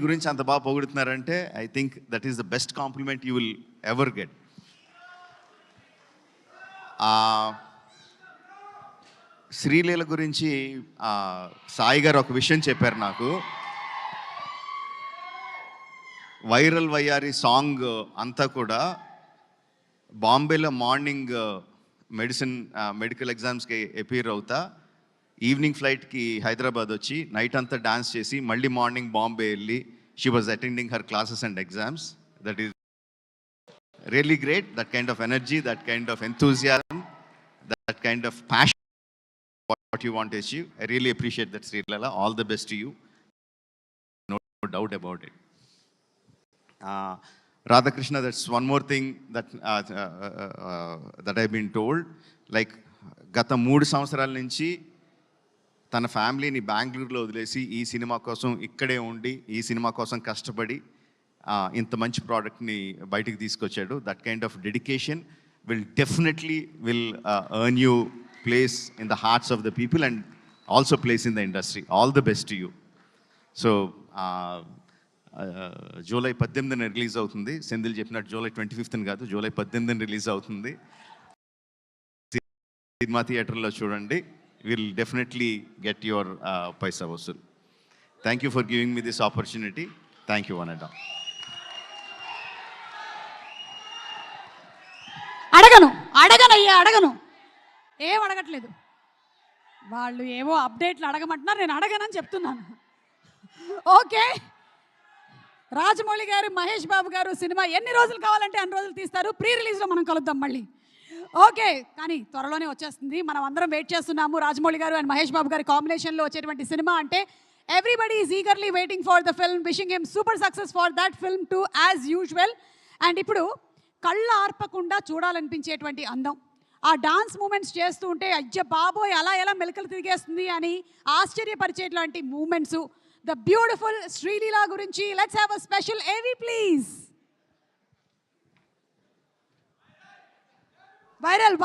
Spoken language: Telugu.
గురించి అంత బాగా పొగుడుతున్నారంటే I think that is the best compliment you will ever get. Sreeleela గురించి సాయి గారు ఒక విషయం చెప్పారు నాకు. వైరల్ వయ్యారి సాంగ్ అంతా కూడా బాంబేలో మార్నింగ్ మెడికల్ ఎగ్జామ్స్కి అపీర్ అవుతా ఈవినింగ్ ఫ్లైట్కి హైదరాబాద్ వచ్చి నైట్ అంతా డాన్స్ చేసి మళ్ళీ మార్నింగ్ బాంబే వెళ్ళి she was attending her classes and exams. That is really great. That kind of energy, that kind of enthusiasm, that kind of passion what you want to achieve. I really appreciate that, Srilala. All the best to you. No doubt about it. Radhakrishna, that's one more thing that I've been told. Like గత 3 సంవత్సరాల నుంచి తన ఫ్యామిలీని బెంగళూరులో వదిలేసి ఈ సినిమా కోసం ఇక్కడే ఉండి ఈ సినిమా కోసం కష్టపడి ఇంత మంచి ప్రోడక్ట్ని బయటికి తీసుకొచ్చాడు. That kind of dedication will definitely earn you place in the hearts of the people and also place in the industry. All the best to you. So July 18న రిలీజ్ అవుతుంది. సెంధిల్ చెప్పినట్టు జూలై 25న కాదు, జూలై 18న రిలీజ్ అవుతుంది. సినిమా థియేటర్లో చూడండి. Will definitely get your paisa vasool. Thank you for giving me this opportunity. Thank you one and all. అడగను ఏం అడగట్లేదు. వాళ్ళు ఏవో అప్డేట్లు అడగమంటున్నారు, నేను అడగనని చెప్తున్నాను. ఓకే, రాజమౌళి గారు, మహేష్ బాబు గారు సినిమా ఎన్ని రోజులు కావాలంటే అన్ని రోజులు తీస్తారు. ప్రీ రిలీజ్లో మనం కలుద్దాం మళ్ళీ. ఓకే, కానీ త్వరలోనే వచ్చేస్తుంది. మనం అందరం వెయిట్ చేస్తున్నాము రాజమౌళి గారు అండ్ మహేష్ బాబు గారి కాంబినేషన్లో వచ్చేటువంటి సినిమా. అంటే everybody is eagerly waiting for the film, wishing him super success for that film to as usual. And ఇప్పుడు కళ్ళు ఆర్పకుండా చూడాలనిపించేటువంటి అందం, ఆ డాన్స్ మూమెంట్స్ చేస్తూ ఉంటే అయ్య బాబోయ్ అలా ఎలా మెలకలు తిరిగేస్తుంది అని ఆశ్చర్యపరిచేట్లాంటి మూమెంట్స్, ద బ్యూటిఫుల్ శ్రీలీల గురించి లెట్స్ హ్యావ్ అ స్పెషల్ ఏవి ప్లీజ్. వైరల్